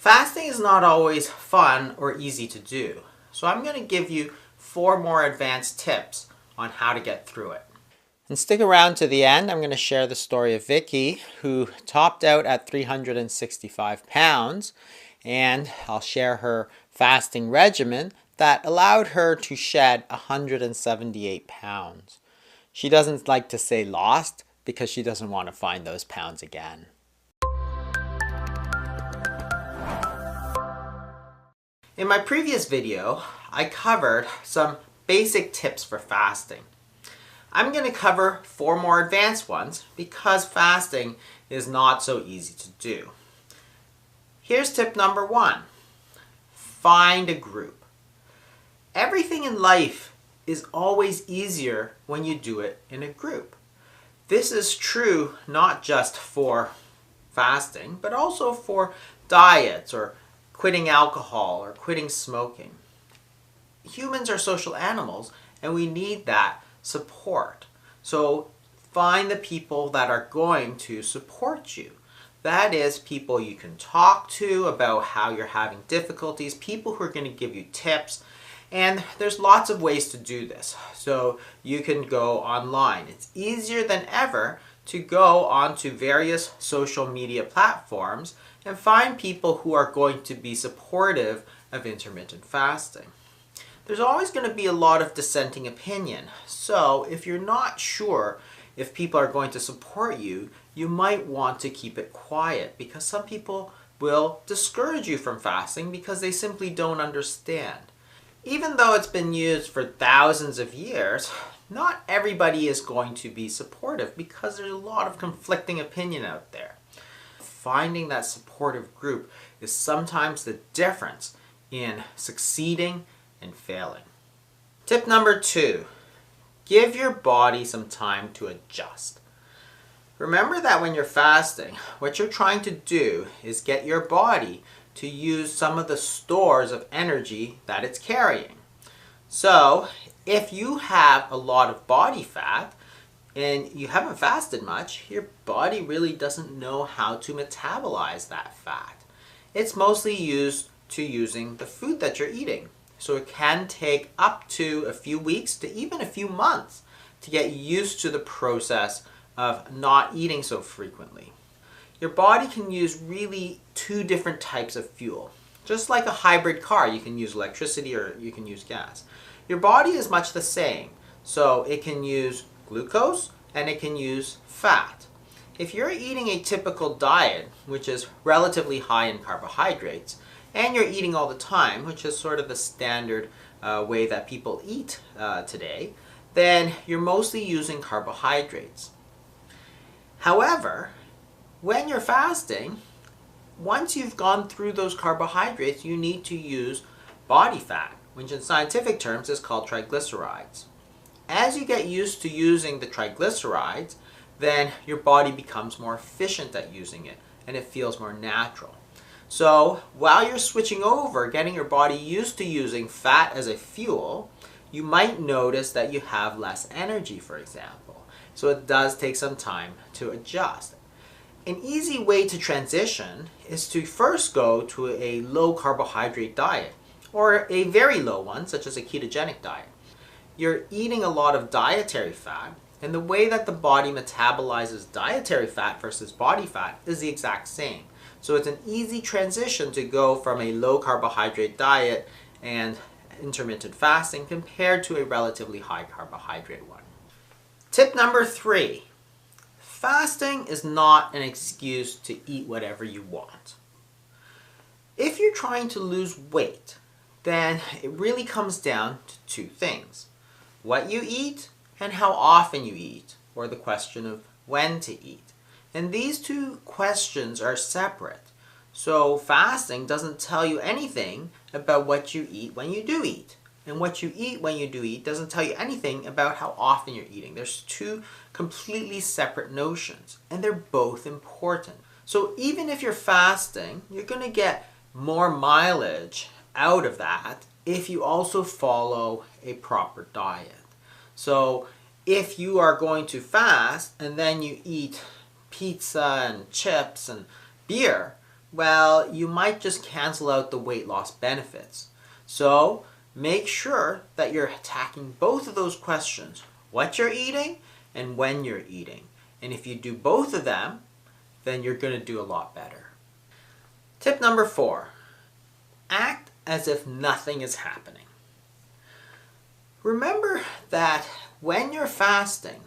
Fasting is not always fun or easy to do, so I'm going to give you 4 more advanced tips on how to get through it. And stick around to the end. I'm going to share the story of Vicky, who topped out at 365 pounds, and I'll share her fasting regimen that allowed her to shed 178 pounds. She doesn't like to say lost because she doesn't want to find those pounds again. In my previous video, I covered some basic tips for fasting. I'm going to cover 4 more advanced ones because fasting is not so easy to do. Here's tip number 1. Find a group. Everything in life is always easier when you do it in a group. This is true not just for fasting, but also for diets or quitting alcohol or quitting smoking. Humans are social animals and we need that support. So find the people that are going to support you. That is, people you can talk to about how you're having difficulties, people who are going to give you tips, and there's lots of ways to do this. So you can go online. It's easier than ever to go onto various social media platforms and find people who are going to be supportive of intermittent fasting. There's always going to be a lot of dissenting opinion, so if you're not sure if people are going to support you, you might want to keep it quiet because some people will discourage you from fasting because they simply don't understand. Even though it's been used for thousands of years, not everybody is going to be supportive because there's a lot of conflicting opinion out there. Finding that supportive group is sometimes the difference in succeeding and failing. Tip number 2, give your body some time to adjust. Remember that when you're fasting, what you're trying to do is get your body to use some of the stores of energy that it's carrying. So, if you have a lot of body fat and you haven't fasted much, your body really doesn't know how to metabolize that fat. It's mostly used to using the food that you're eating. So it can take up to a few weeks to even a few months to get used to the process of not eating so frequently. Your body can use really 2 different types of fuel. Just like a hybrid car, you can use electricity or you can use gas. Your body is much the same. So it can use glucose and it can use fat. If you're eating a typical diet, which is relatively high in carbohydrates, and you're eating all the time, which is sort of the standard way that people eat today, then you're mostly using carbohydrates. However, when you're fasting, once you've gone through those carbohydrates, you need to use body fat, which in scientific terms is called triglycerides. As you get used to using the triglycerides, then your body becomes more efficient at using it, and it feels more natural. So while you're switching over, getting your body used to using fat as a fuel, you might notice that you have less energy, for example. So it does take some time to adjust. An easy way to transition is to first go to a low carbohydrate diet, or a very low one, such as a ketogenic diet. You're eating a lot of dietary fat, and the way that the body metabolizes dietary fat versus body fat is the exact same. So it's an easy transition to go from a low carbohydrate diet and intermittent fasting compared to a relatively high carbohydrate one. Tip number 3, fasting is not an excuse to eat whatever you want. If you're trying to lose weight, then it really comes down to 2 things. What you eat and how often you eat, or the question of when to eat. And these 2 questions are separate. So fasting doesn't tell you anything about what you eat when you do eat. And what you eat when you do eat doesn't tell you anything about how often you're eating. There's 2 completely separate notions, and they're both important. So even if you're fasting, you're going to get more mileage out of that if you also follow a proper diet. So if you are going to fast and then you eat pizza and chips and beer, well, you might just cancel out the weight loss benefits. So make sure that you're attacking both of those questions, what you're eating and when you're eating. And if you do both of them, then you're going to do a lot better. Tip number 4, act as if nothing is happening. Remember that when you're fasting,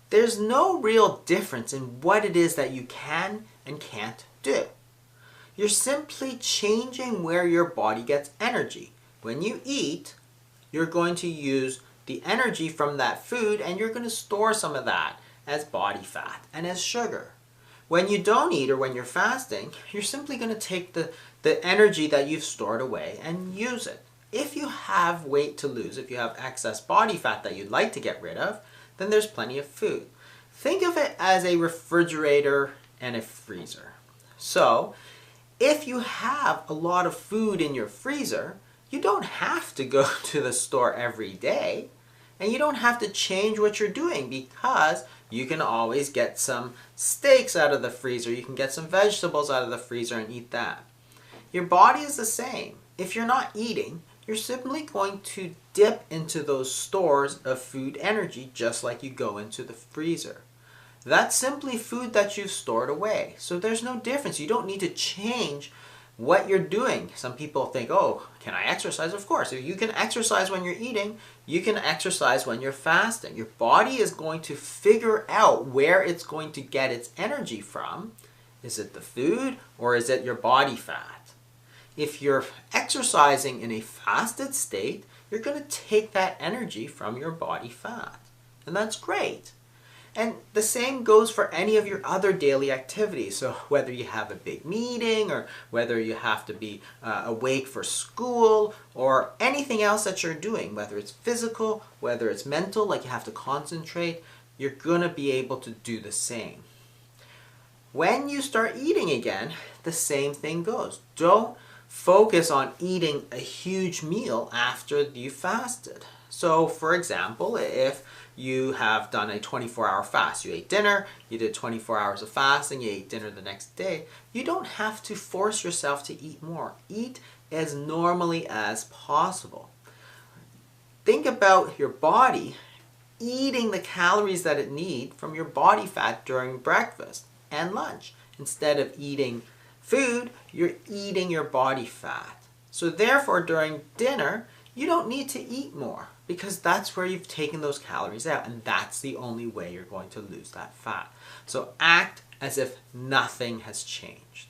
there's no real difference in what it is that you can and can't do. You're simply changing where your body gets energy. When you eat, you're going to use the energy from that food and you're going to store some of that as body fat and as sugar. When you don't eat or when you're fasting, you're simply going to take the energy that you've stored away and use it. If you have weight to lose, if you have excess body fat that you'd like to get rid of, then there's plenty of food. Think of it as a refrigerator and a freezer. So, if you have a lot of food in your freezer, you don't have to go to the store every day, and you don't have to change what you're doing because you can always get some steaks out of the freezer, you can get some vegetables out of the freezer and eat that. Your body is the same. If you're not eating, you're simply going to dip into those stores of food energy just like you go into the freezer. That's simply food that you've stored away. So there's no difference. You don't need to change what you're doing. Some people think, oh, can I exercise? Of course. If you can exercise when you're eating, you can exercise when you're fasting. Your body is going to figure out where it's going to get its energy from. Is it the food or is it your body fat? If you're exercising in a fasted state, you're going to take that energy from your body fat. And that's great. And the same goes for any of your other daily activities. So whether you have a big meeting or whether you have to be awake for school or anything else that you're doing, whether it's physical, whether it's mental, like you have to concentrate, you're going to be able to do the same. When you start eating again, the same thing goes. Don't focus on eating a huge meal after you fasted. So for example, if you have done a 24-hour fast, you ate dinner, you did 24 hours of fasting, you ate dinner the next day, you don't have to force yourself to eat more. Eat as normally as possible. Think about your body eating the calories that it needs from your body fat during breakfast and lunch. Instead of eating food, you're eating your body fat. So therefore, during dinner, you don't need to eat more because that's where you've taken those calories out, and that's the only way you're going to lose that fat. So act as if nothing has changed.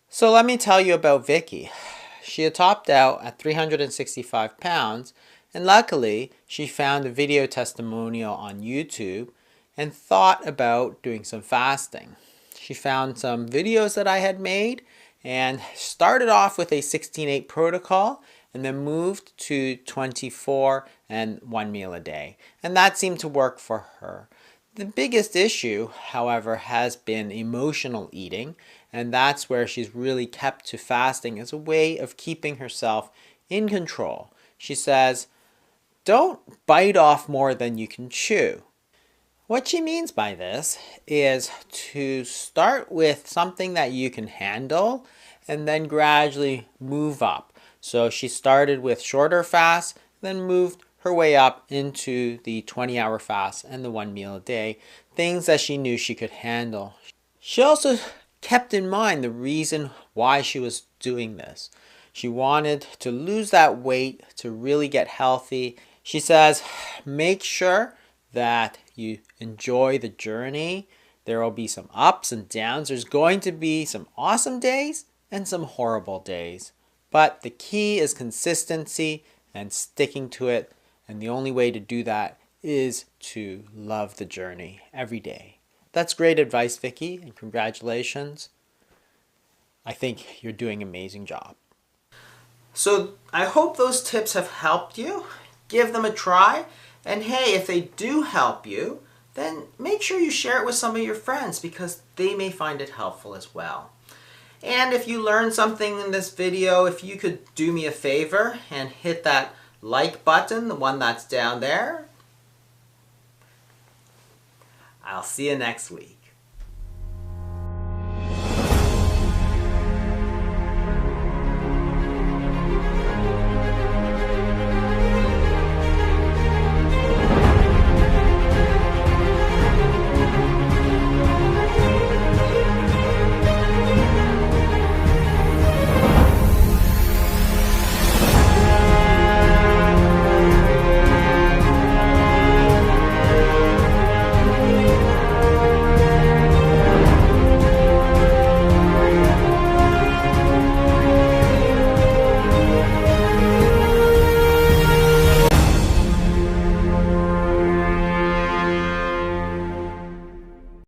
So let me tell you about Vicky. She had topped out at 365 pounds, and luckily she found a video testimonial on YouTube and thought about doing some fasting. She found some videos that I had made and started off with a 16-8 protocol and then moved to 24 and 1 meal a day. And that seemed to work for her. The biggest issue, however, has been emotional eating, and that's where she's really kept to fasting as a way of keeping herself in control. She says, don't bite off more than you can chew. What she means by this is to start with something that you can handle and then gradually move up. So she started with shorter fasts, then moved her way up into the 20-hour fast and the 1 meal a day, things that she knew she could handle. She also kept in mind the reason why she was doing this. She wanted to lose that weight to really get healthy. She says, make sure that you enjoy the journey. There will be some ups and downs. There's going to be some awesome days and some horrible days. But the key is consistency and sticking to it. And the only way to do that is to love the journey every day. That's great advice, Vicky, and congratulations. I think you're doing an amazing job. So I hope those tips have helped you. Give them a try. And hey, if they do help you, then make sure you share it with some of your friends because they may find it helpful as well. And if you learned something in this video, if you could do me a favor and hit that like button, the one that's down there. I'll see you next week.